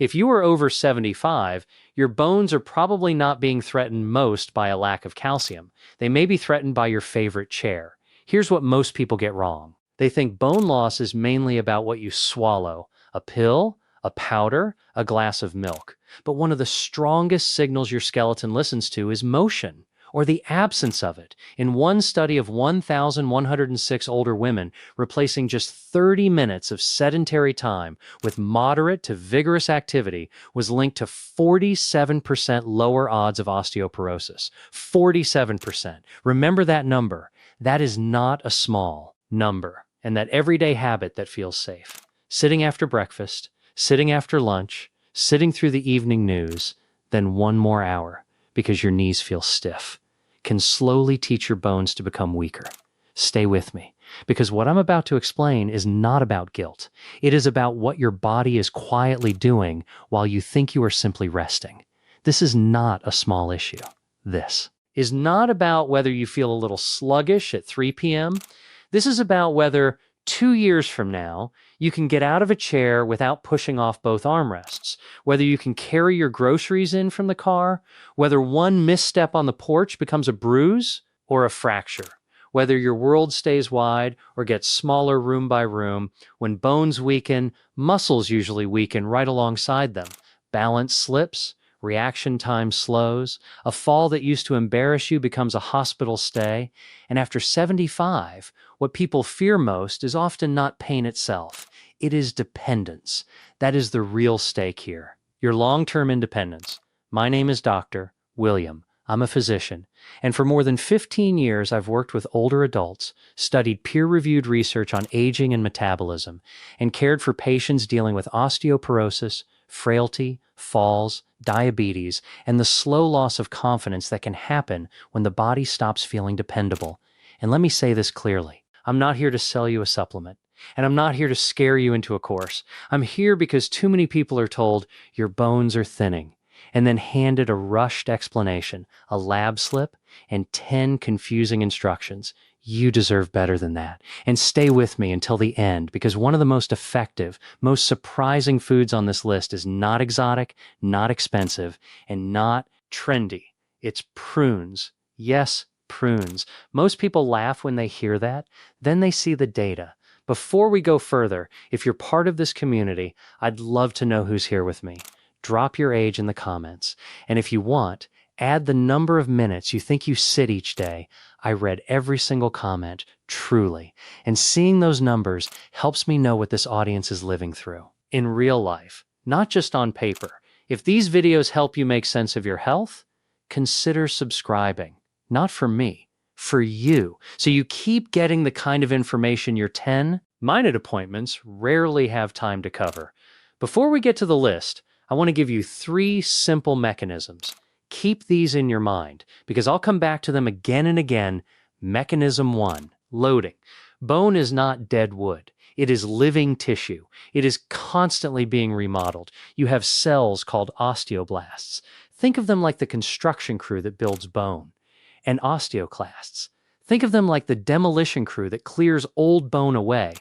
If you are over 75, your bones are probably not being threatened most by a lack of calcium. They may be threatened by your favorite chair. Here's what most people get wrong. They think bone loss is mainly about what you swallow, a pill, a powder, a glass of milk. But one of the strongest signals your skeleton listens to is motion, or the absence of it. In one study of 1,106 older women, replacing just 30 minutes of sedentary time with moderate to vigorous activity was linked to 47% lower odds of osteoporosis. 47%. Remember that number. That is not a small number. And that everyday habit that feels safe. Sitting after breakfast, sitting after lunch, sitting through the evening news, then one more hour because your knees feel stiff, can slowly teach your bones to become weaker. Stay with me, because what I'm about to explain is not about guilt. It is about what your body is quietly doing while you think you are simply resting. This is not a small issue. This is not about whether you feel a little sluggish at 3 p.m. This is about whether 2 years from now, you can get out of a chair without pushing off both armrests, whether you can carry your groceries in from the car, whether one misstep on the porch becomes a bruise or a fracture, whether your world stays wide or gets smaller room by room. When bones weaken, muscles usually weaken right alongside them. Balance slips, reaction time slows, a fall that used to embarrass you becomes a hospital stay, and after 75, what people fear most is often not pain itself. It is dependence. That is the real stake here. Your long-term independence. My name is Dr. William. I'm a physician, and for more than 15 years I've worked with older adults, studied peer-reviewed research on aging and metabolism, and cared for patients dealing with osteoporosis, frailty, falls, diabetes, and the slow loss of confidence that can happen when the body stops feeling dependable. And let me say this clearly. I'm not here to sell you a supplement, and I'm not here to scare you into a course. I'm here because too many people are told your bones are thinning, and then handed a rushed explanation, a lab slip, and 10 confusing instructions. You deserve better than that. And stay with me until the end, because one of the most effective, most surprising foods on this list is not exotic, not expensive, and not trendy. It's prunes. Yes, prunes. Most people laugh when they hear that. Then they see the data. Before we go further, if you're part of this community, I'd love to know who's here with me. Drop your age in the comments. And if you want, add the number of minutes you think you sit each day. I read every single comment, truly. And seeing those numbers helps me know what this audience is living through. In real life, not just on paper. If these videos help you make sense of your health, consider subscribing. Not for me, for you. So you keep getting the kind of information your 10-minute appointments rarely have time to cover. Before we get to the list, I want to give you 3 simple mechanisms. Keep these in your mind, because I'll come back to them again and again. Mechanism 1, loading. Bone is not dead wood. It is living tissue. It is constantly being remodeled. You have cells called osteoblasts. Think of them like the construction crew that builds bone. And osteoclasts. Think of them like the demolition crew that clears old bone away.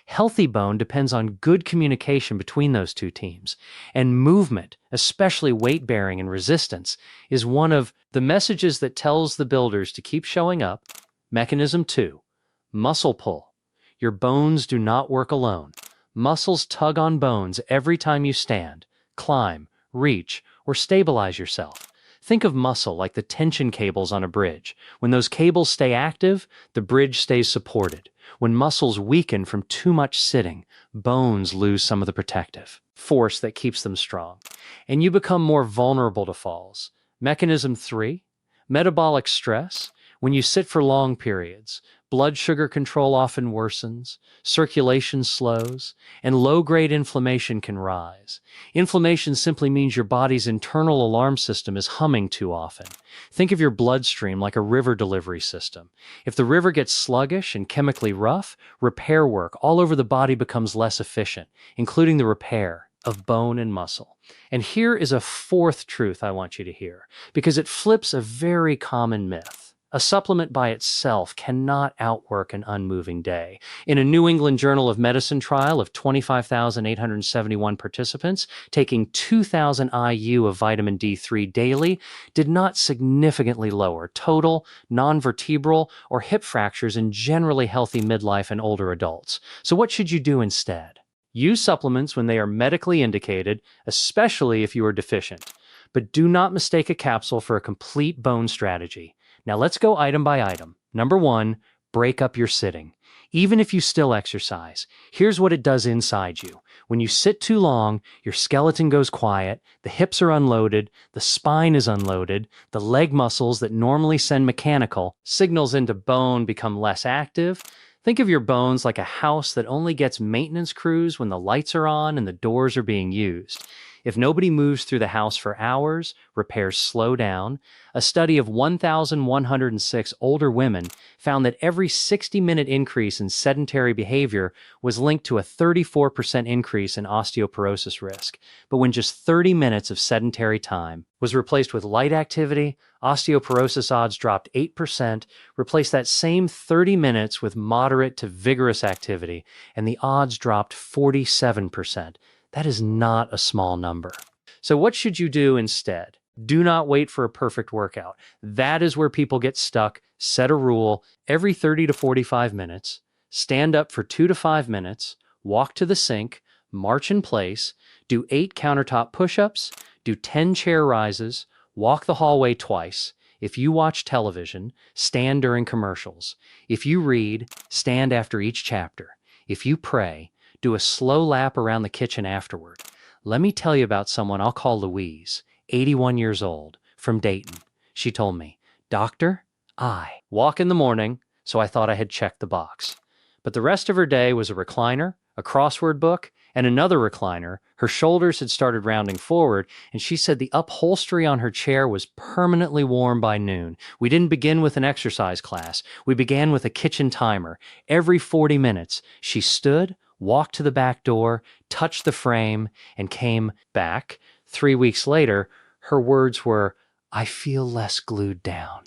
Healthy bone depends on good communication between those two teams. And movement, especially weight bearing and resistance, is one of the messages that tells the builders to keep showing up. Mechanism 2, muscle pull. Your bones do not work alone. Muscles tug on bones every time you stand, climb, reach, or stabilize yourself. Think of muscle like the tension cables on a bridge. When those cables stay active, the bridge stays supported. When muscles weaken from too much sitting, bones lose some of the protective force that keeps them strong, and you become more vulnerable to falls. Mechanism 3, metabolic stress. When you sit for long periods, blood sugar control often worsens, circulation slows, and low-grade inflammation can rise. Inflammation simply means your body's internal alarm system is humming too often. Think of your bloodstream like a river delivery system. If the river gets sluggish and chemically rough, repair work all over the body becomes less efficient, including the repair of bone and muscle. And here is a 4th truth I want you to hear, because it flips a very common myth. A supplement by itself cannot outwork an unmoving day. In a New England Journal of Medicine trial of 25,871 participants, taking 2,000 IU of vitamin D3 daily did not significantly lower total, non-vertebral, or hip fractures in generally healthy midlife and older adults. So what should you do instead? Use supplements when they are medically indicated, especially if you are deficient. But do not mistake a capsule for a complete bone strategy. Now let's go item by item. Number 1, break up your sitting. Even if you still exercise, here's what it does inside you. When you sit too long, your skeleton goes quiet, the hips are unloaded, the spine is unloaded, the leg muscles that normally send mechanical signals into bone become less active. Think of your bones like a house that only gets maintenance crews when the lights are on and the doors are being used. If nobody moves through the house for hours, repairs slow down. A study of 1,106 older women found that every 60-minute increase in sedentary behavior was linked to a 34% increase in osteoporosis risk. But when just 30 minutes of sedentary time was replaced with light activity, osteoporosis odds dropped 8%. Replace that same 30 minutes with moderate to vigorous activity, and the odds dropped 47%. That is not a small number. So what should you do instead? Do not wait for a perfect workout. That is where people get stuck. Set a rule every 30 to 45 minutes. Stand up for 2 to 5 minutes. Walk to the sink. March in place. Do 8 countertop push-ups. Do 10 chair rises. Walk the hallway twice. If you watch television, stand during commercials. If you read, stand after each chapter. If you pray, do a slow lap around the kitchen afterward. Let me tell you about someone I'll call Louise, 81 years old, from Dayton. She told me, "Doctor, I walk in the morning," so I thought I had checked the box. But the rest of her day was a recliner, a crossword book, and another recliner. Her shoulders had started rounding forward, and she said the upholstery on her chair was permanently warm by noon. We didn't begin with an exercise class. We began with a kitchen timer. Every 40 minutes, she stood, walked to the back door, touched the frame, and came back. 3 weeks later, her words were, "I feel less glued down."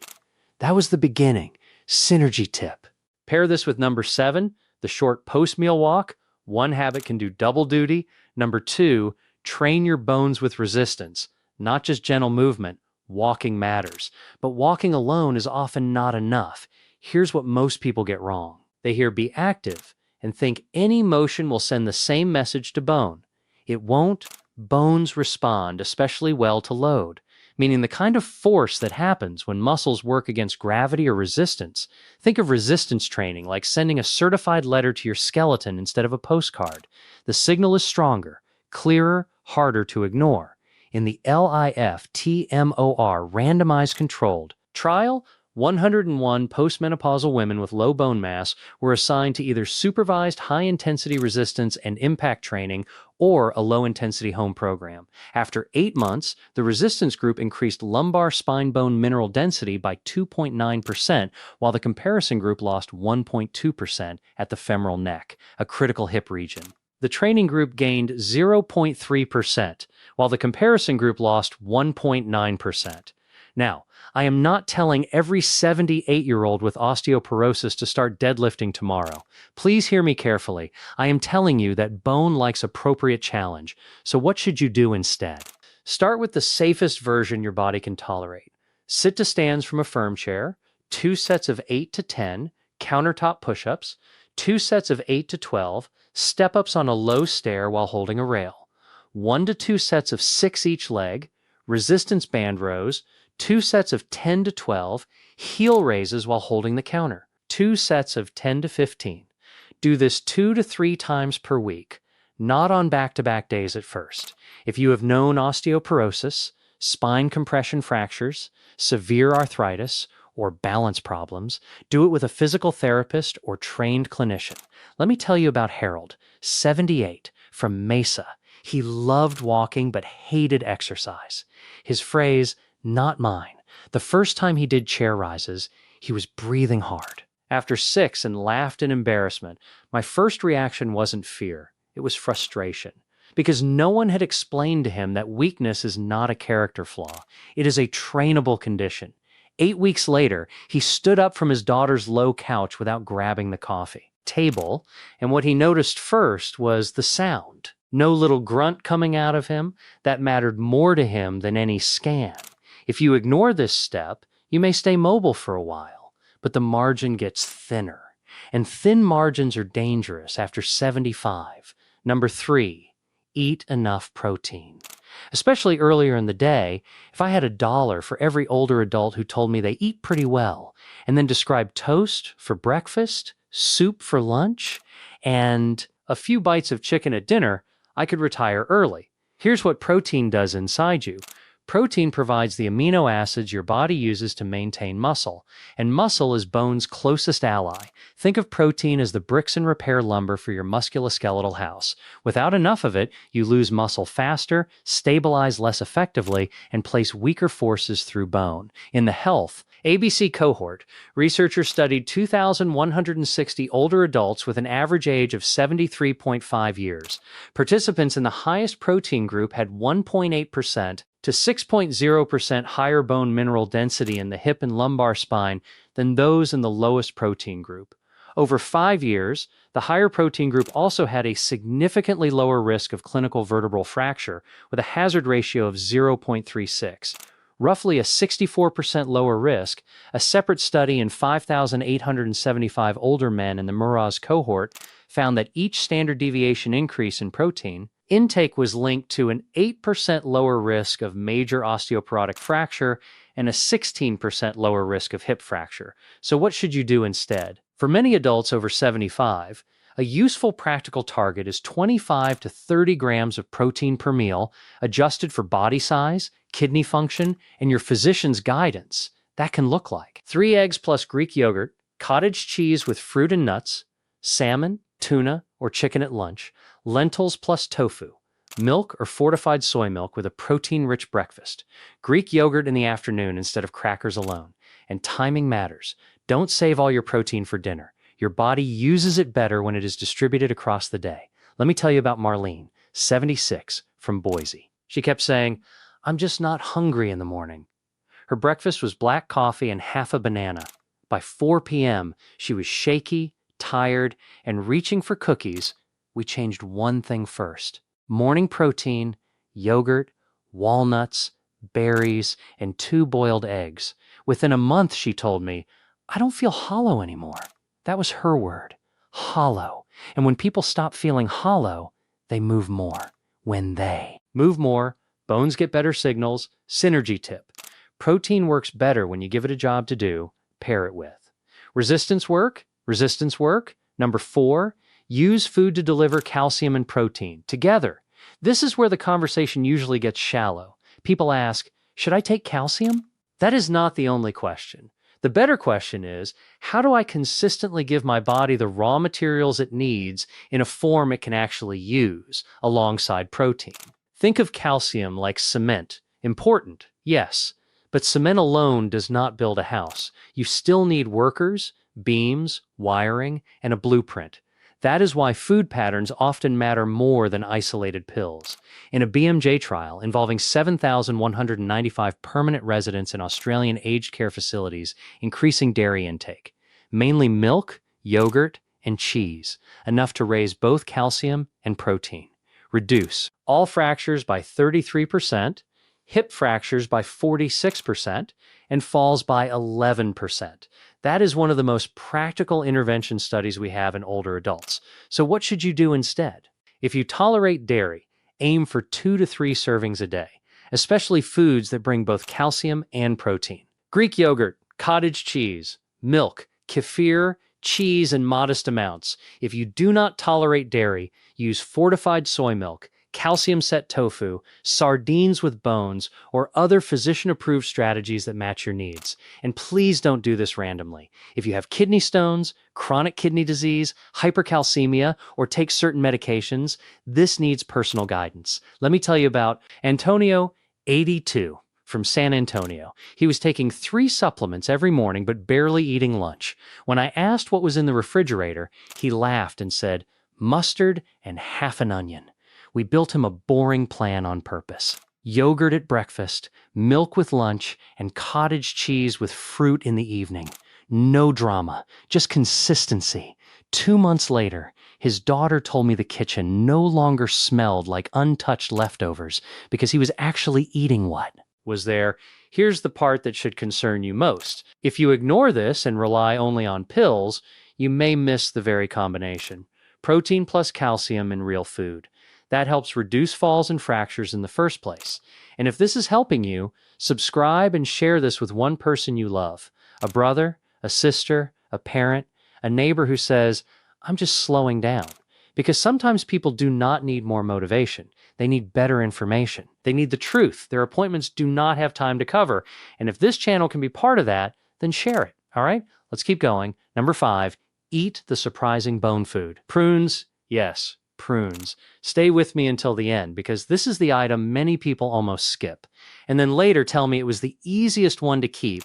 That was the beginning. Synergy tip. Pair this with number 7, the short post-meal walk. One habit can do double duty. Number 2, train your bones with resistance, not just gentle movement. Walking matters. But walking alone is often not enough. Here's what most people get wrong. They hear "be active" and think any motion will send the same message to bone. It won't. Bones respond especially well to load, meaning the kind of force that happens when muscles work against gravity or resistance. Think of resistance training like sending a certified letter to your skeleton instead of a postcard. The signal is stronger, clearer, harder to ignore. In the LIFTMOR randomized controlled trial, 101 postmenopausal women with low bone mass were assigned to either supervised high-intensity resistance and impact training or a low-intensity home program. After 8 months, the resistance group increased lumbar spine bone mineral density by 2.9%, while the comparison group lost 1.2% at the femoral neck, a critical hip region. The training group gained 0.3%, while the comparison group lost 1.9%. Now, I am not telling every 78-year-old with osteoporosis to start deadlifting tomorrow. Please hear me carefully. I am telling you that bone likes appropriate challenge. So what should you do instead? Start with the safest version your body can tolerate. Sit to stands from a firm chair, 2 sets of 8 to 10 countertop push-ups, 2 sets of 8 to 12 step-ups on a low stair while holding a rail, 1 to 2 sets of 6 each leg, resistance band rows, 2 sets of 10 to 12 heel raises while holding the counter, 2 sets of 10 to 15. Do this 2 to 3 times per week, not on back-to-back days at first. If you have known osteoporosis, spine compression fractures, severe arthritis, or balance problems, do it with a physical therapist or trained clinician. Let me tell you about Harold, 78, from Mesa. He loved walking but hated exercise. His phrase, "not mine," the first time he did chair rises, he was breathing hard. After 6 and laughed in embarrassment, my first reaction wasn't fear, it was frustration. Because no one had explained to him that weakness is not a character flaw. It is a trainable condition. 8 weeks later, he stood up from his daughter's low couch without grabbing the coffee table, and what he noticed first was the sound. No little grunt coming out of him. That mattered more to him than any scan. If you ignore this step, you may stay mobile for a while, but the margin gets thinner. And thin margins are dangerous after 75. Number 3, eat enough protein. Especially earlier in the day, if I had $1 for every older adult who told me they eat pretty well, and then described toast for breakfast, soup for lunch, and a few bites of chicken at dinner, I could retire early. Here's what protein does inside you. Protein provides the amino acids your body uses to maintain muscle, and muscle is bone's closest ally. Think of protein as the bricks and repair lumber for your musculoskeletal house. Without enough of it, you lose muscle faster, stabilize less effectively, and place weaker forces through bone. In the Health ABC cohort, researchers studied 2,160 older adults with an average age of 73.5 years. Participants in the highest protein group had 1.8% to 6.0% higher bone mineral density in the hip and lumbar spine than those in the lowest protein group. Over 5 years, the higher protein group also had a significantly lower risk of clinical vertebral fracture with a hazard ratio of 0.36. Roughly a 64% lower risk. A separate study in 5,875 older men in the Muraz cohort found that each standard deviation increase in protein intake was linked to an 8% lower risk of major osteoporotic fracture and a 16% lower risk of hip fracture. So what should you do instead? For many adults over 75, a useful practical target is 25 to 30 grams of protein per meal, adjusted for body size, kidney function, and your physician's guidance. That can look like 3 eggs plus Greek yogurt, cottage cheese with fruit and nuts, salmon, tuna, or chicken at lunch, lentils plus tofu, milk or fortified soy milk with a protein-rich breakfast, Greek yogurt in the afternoon instead of crackers alone. And timing matters. Don't save all your protein for dinner. Your body uses it better when it is distributed across the day. Let me tell you about Marlene, 76, from Boise. She kept saying, "I'm just not hungry in the morning." Her breakfast was black coffee and half a banana. By 4 p.m., she was shaky, tired, and reaching for cookies. We changed one thing first. Morning protein, yogurt, walnuts, berries, and 2 boiled eggs. Within a month, she told me, "I don't feel hollow anymore." That was her word, hollow. And when people stop feeling hollow, they move more. When they move more, bones get better signals. Synergy tip. Protein works better when you give it a job to do. Pair it with resistance work. Resistance work. Number 4, use food to deliver calcium and protein together. This is where the conversation usually gets shallow. People ask, should I take calcium? That is not the only question. The better question is, how do I consistently give my body the raw materials it needs in a form it can actually use alongside protein? Think of calcium like cement. Important, yes, but cement alone does not build a house. You still need workers, beams, wiring, and a blueprint. That is why food patterns often matter more than isolated pills. In a BMJ trial involving 7,195 permanent residents in Australian aged care facilities increasing dairy intake, mainly milk, yogurt, and cheese, enough to raise both calcium and protein. Reduce all fractures by 33%, hip fractures by 46%, and falls by 11%. That is one of the most practical intervention studies we have in older adults. So what should you do instead? If you tolerate dairy, aim for 2 to 3 servings a day, especially foods that bring both calcium and protein. Greek yogurt, cottage cheese, milk, kefir, cheese in modest amounts. If you do not tolerate dairy, use fortified soy milk, calcium-set tofu, sardines with bones, or other physician-approved strategies that match your needs. And please don't do this randomly. If you have kidney stones, chronic kidney disease, hypercalcemia, or take certain medications, this needs personal guidance. Let me tell you about Antonio, 82, from San Antonio. He was taking 3 supplements every morning but barely eating lunch. When I asked what was in the refrigerator, he laughed and said, "Mustard and half an onion." We built him a boring plan on purpose. Yogurt at breakfast, milk with lunch, and cottage cheese with fruit in the evening. No drama, just consistency. 2 months later, his daughter told me the kitchen no longer smelled like untouched leftovers because he was actually eating what was there. Here's the part that should concern you most. If you ignore this and rely only on pills, you may miss the very combination. Protein plus calcium in real food. That helps reduce falls and fractures in the first place. And if this is helping you, subscribe and share this with one person you love. A brother, a sister, a parent, a neighbor who says, I'm just slowing down. Because sometimes people do not need more motivation. They need better information. They need the truth. Their appointments do not have time to cover. And if this channel can be part of that, then share it. All right? Let's keep going. Number 5, eat the surprising bone food. Prunes, yes, prunes. Stay with me until the end because this is the item many people almost skip. And then later tell me it was the easiest one to keep.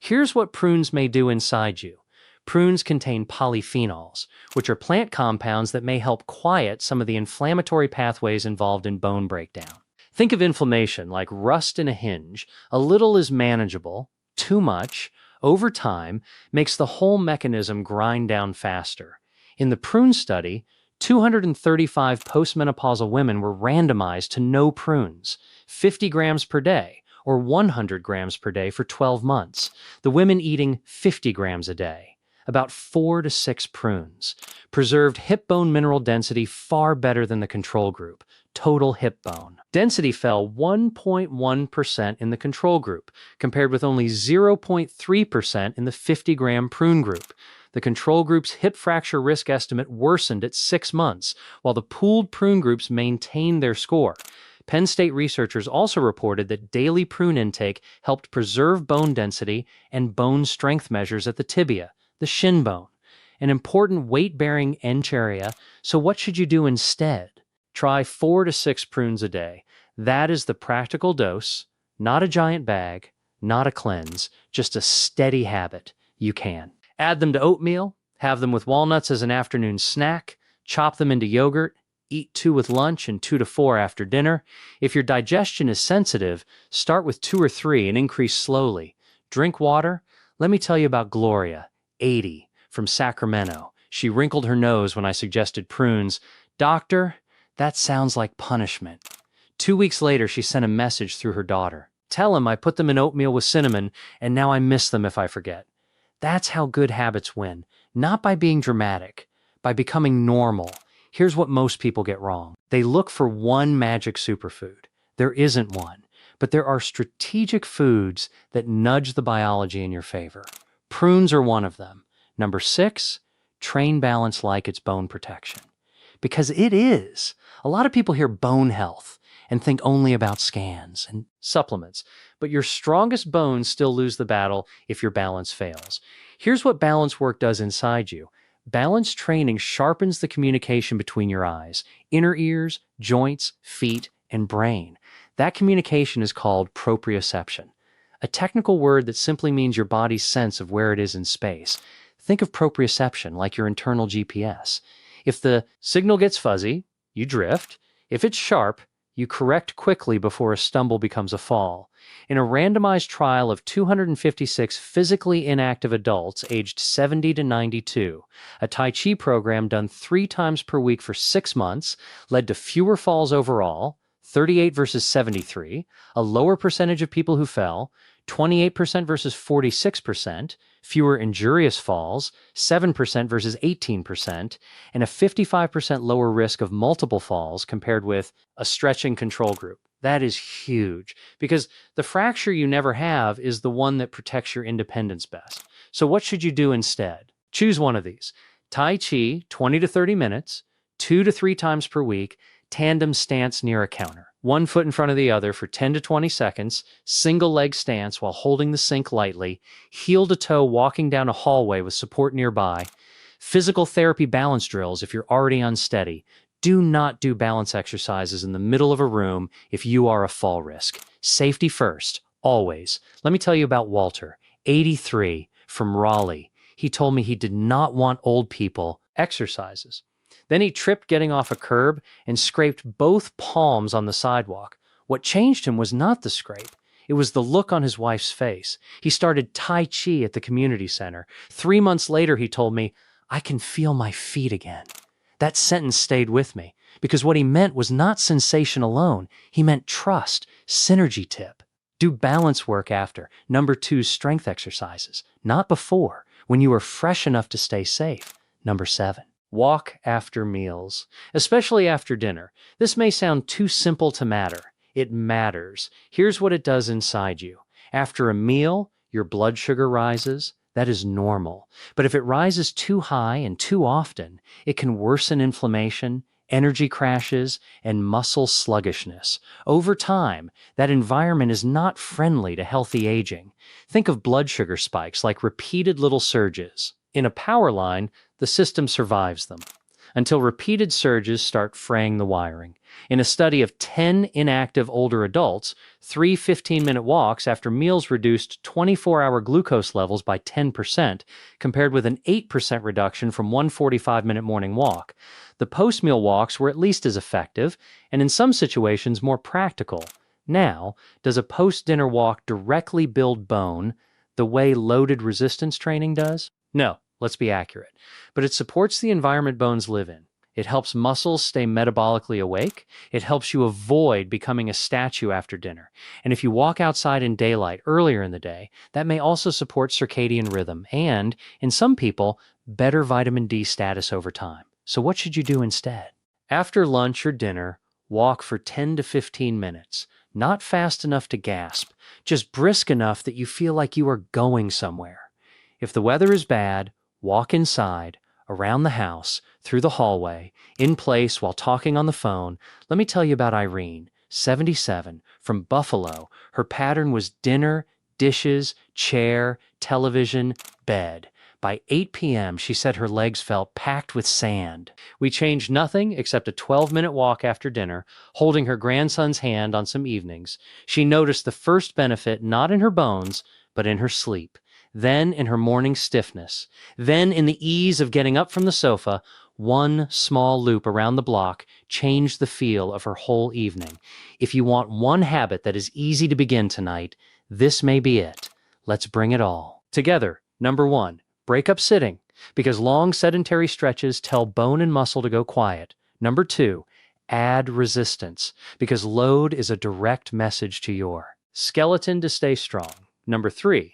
Here's what prunes may do inside you. Prunes contain polyphenols, which are plant compounds that may help quiet some of the inflammatory pathways involved in bone breakdown. Think of inflammation like rust in a hinge. A little is manageable, too much, over time, makes the whole mechanism grind down faster. In the prune study, 235 postmenopausal women were randomized to no prunes, 50 grams per day, or 100 grams per day for 12 months, the women eating 50 grams a day. About 4 to 6 prunes. Preserved hip bone mineral density far better than the control group. Total hip bone. Density fell 1.1% in the control group, compared with only 0.3% in the 50-gram prune group. The control group's hip fracture risk estimate worsened at 6 months, while the pooled prune groups maintained their score. Penn State researchers also reported that daily prune intake helped preserve bone density and bone strength measures at the tibia, the shin bone, an important weight-bearing edge area. So what should you do instead? Try 4 to 6 prunes a day. That is the practical dose, not a giant bag, not a cleanse, just a steady habit. You can. Add them to oatmeal, have them with walnuts as an afternoon snack, chop them into yogurt, eat 2 with lunch and 2 to 4 after dinner. If your digestion is sensitive, start with 2 or 3 and increase slowly. Drink water. Let me tell you about Gloria, 80, from Sacramento. She wrinkled her nose when I suggested prunes. Doctor, that sounds like punishment. 2 weeks later, she sent a message through her daughter. Tell him I put them in oatmeal with cinnamon, and now I miss them if I forget. That's how good habits win. Not by being dramatic, by becoming normal. Here's what most people get wrong. They look for one magic superfood. There isn't one, but there are strategic foods that nudge the biology in your favor. Prunes are one of them. Number 6, train balance like it's bone protection. Because it is. A lot of people hear bone health and think only about scans and supplements, but your strongest bones still lose the battle if your balance fails. Here's what balance work does inside you. Balance training sharpens the communication between your eyes, inner ears, joints, feet, and brain. That communication is called proprioception, a technical word that simply means your body's sense of where it is in space. Think of proprioception like your internal GPS. If the signal gets fuzzy, you drift. If it's sharp, you correct quickly before a stumble becomes a fall. In a randomized trial of 256 physically inactive adults aged 70 to 92, a Tai Chi program done 3 times per week for 6 months led to fewer falls overall, 38 versus 73, a lower percentage of people who fell, 28% versus 46%, fewer injurious falls, 7% versus 18%, and a 55% lower risk of multiple falls compared with a stretching control group. That is huge because the fracture you never have is the one that protects your independence best. So what should you do instead? Choose one of these. Tai Chi, 20 to 30 minutes, 2 to 3 times per week, tandem stance near a counter. 1 foot in front of the other for 10 to 20 seconds, single leg stance while holding the sink lightly, heel to toe walking down a hallway with support nearby, physical therapy balance drills if you're already unsteady. Do not do balance exercises in the middle of a room if you are a fall risk. Safety first, always. Let me tell you about Walter, 83, from Raleigh. He told me he did not want old people exercises. Then he tripped getting off a curb and scraped both palms on the sidewalk. What changed him was not the scrape. It was the look on his wife's face. He started Tai Chi at the community center. 3 months later, he told me, "I can feel my feet again." That sentence stayed with me because what he meant was not sensation alone. He meant trust, synergy tip. Do balance work after. Number 2, strength exercises, not before, when you are fresh enough to stay safe. Number 7, walk after meals, especially after dinner. This may sound too simple to matter. It matters. Here's what it does inside you. After a meal, your blood sugar rises. That is normal. But if it rises too high and too often, it can worsen inflammation, energy crashes, and muscle sluggishness. Over time, that environment is not friendly to healthy aging. Think of blood sugar spikes like repeated little surges. In a power line, the system survives them until repeated surges start fraying the wiring. In a study of 10 inactive older adults, 3 15-minute walks after meals reduced 24-hour glucose levels by 10%, compared with an 8% reduction from one 45-minute morning walk. The post-meal walks were at least as effective, and in some situations more practical. Now, does a post-dinner walk directly build bone the way loaded resistance training does? No. Let's be accurate. But it supports the environment bones live in. It helps muscles stay metabolically awake. It helps you avoid becoming a statue after dinner. And if you walk outside in daylight earlier in the day, that may also support circadian rhythm and, in some people, better vitamin D status over time. So what should you do instead? After lunch or dinner, walk for 10 to 15 minutes. Not fast enough to gasp, just brisk enough that you feel like you are going somewhere. If the weather is bad, walk inside, around the house, through the hallway, in place while talking on the phone. Let me tell you about Irene, 77, from Buffalo. Her pattern was dinner, dishes, chair, television, bed. By 8 p.m., she said her legs felt packed with sand. We changed nothing except a 12-minute walk after dinner, holding her grandson's hand on some evenings. She noticed the first benefit not in her bones, but in her sleep. Then in her morning stiffness, then in the ease of getting up from the sofa. One small loop around the block changed the feel of her whole evening. If you want one habit that is easy to begin tonight, this may be it. Let's bring it all. Together, number 1, break up sitting, because long sedentary stretches tell bone and muscle to go quiet. Number 2, add resistance, because load is a direct message to your skeleton to stay strong. Number 3,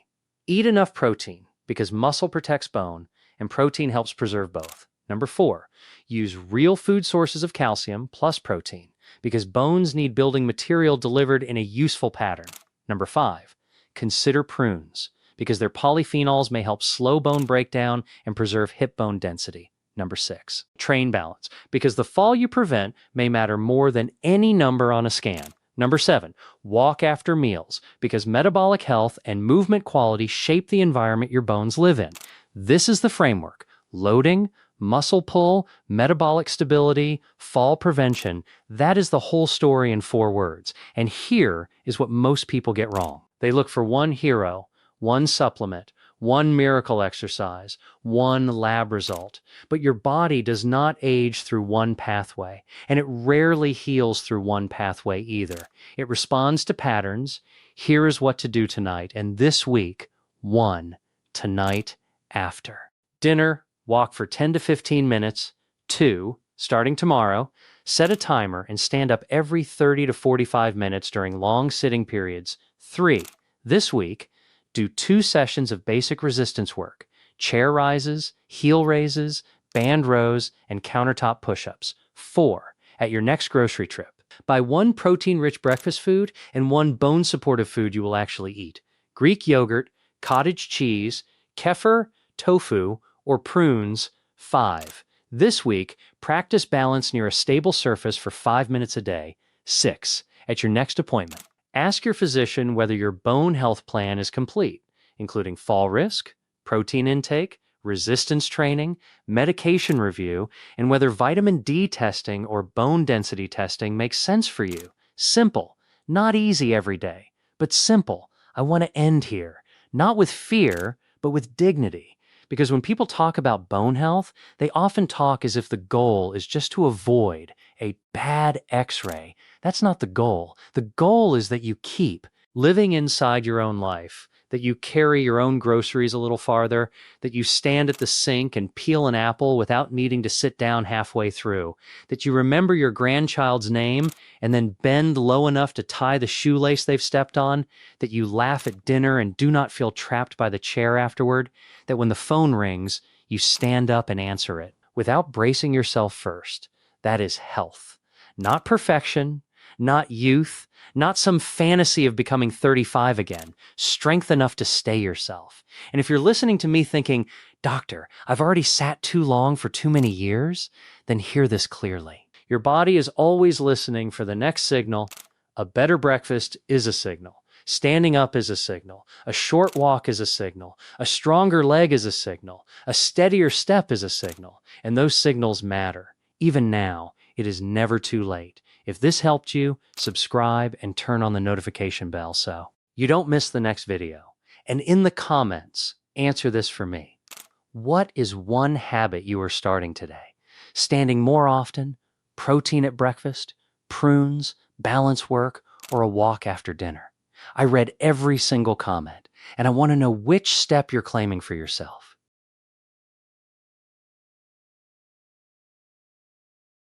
eat enough protein, because muscle protects bone, and protein helps preserve both. Number 4, use real food sources of calcium plus protein, because bones need building material delivered in a useful pattern. Number 5, consider prunes, because their polyphenols may help slow bone breakdown and preserve hip bone density. Number 6, train balance, because the fall you prevent may matter more than any number on a scan. Number 7, walk after meals, because metabolic health and movement quality shape the environment your bones live in. This is the framework: loading, muscle pull, metabolic stability, fall prevention. That is the whole story in 4 words. And here is what most people get wrong. They look for one hero, one supplement, one miracle exercise, one lab result. But your body does not age through one pathway, and it rarely heals through one pathway either. It responds to patterns. Here is what to do tonight and this week. 1, tonight after dinner, walk for 10 to 15 minutes. 2, starting tomorrow, set a timer and stand up every 30 to 45 minutes during long sitting periods. 3, this week, do 2 sessions of basic resistance work: chair rises, heel raises, band rows, and countertop push-ups. 4, at your next grocery trip, buy 1 protein-rich breakfast food and 1 bone-supportive food you will actually eat: Greek yogurt, cottage cheese, kefir, tofu, or prunes. 5, this week, practice balance near a stable surface for 5 minutes a day. 6, at your next appointment, ask your physician whether your bone health plan is complete, including fall risk, protein intake, resistance training, medication review, and whether vitamin D testing or bone density testing makes sense for you. Simple, not easy every day, but simple. I want to end here, not with fear, but with dignity, Because when people talk about bone health, they often talk as if the goal is just to avoid a bad x-ray. That's not the goal. The goal is that you keep living inside your own life, that you carry your own groceries a little farther, that you stand at the sink and peel an apple without needing to sit down halfway through, that you remember your grandchild's name and then bend low enough to tie the shoelace they've stepped on, that you laugh at dinner and do not feel trapped by the chair afterward, that when the phone rings, you stand up and answer it without bracing yourself first. That is health, not perfection, not youth, not some fantasy of becoming 35 again, strength enough to stay yourself. And if you're listening to me thinking, Doctor, I've already sat too long for too many years, then hear this clearly. Your body is always listening for the next signal. A better breakfast is a signal. Standing up is a signal. A short walk is a signal. A stronger leg is a signal. A steadier step is a signal. And those signals matter. Even now, it is never too late. If this helped you, subscribe and turn on the notification bell so you don't miss the next video. And in the comments, answer this for me. What is one habit you are starting today? Standing more often, protein at breakfast, prunes, balance work, or a walk after dinner? I read every single comment, and I want to know which step you're claiming for yourself.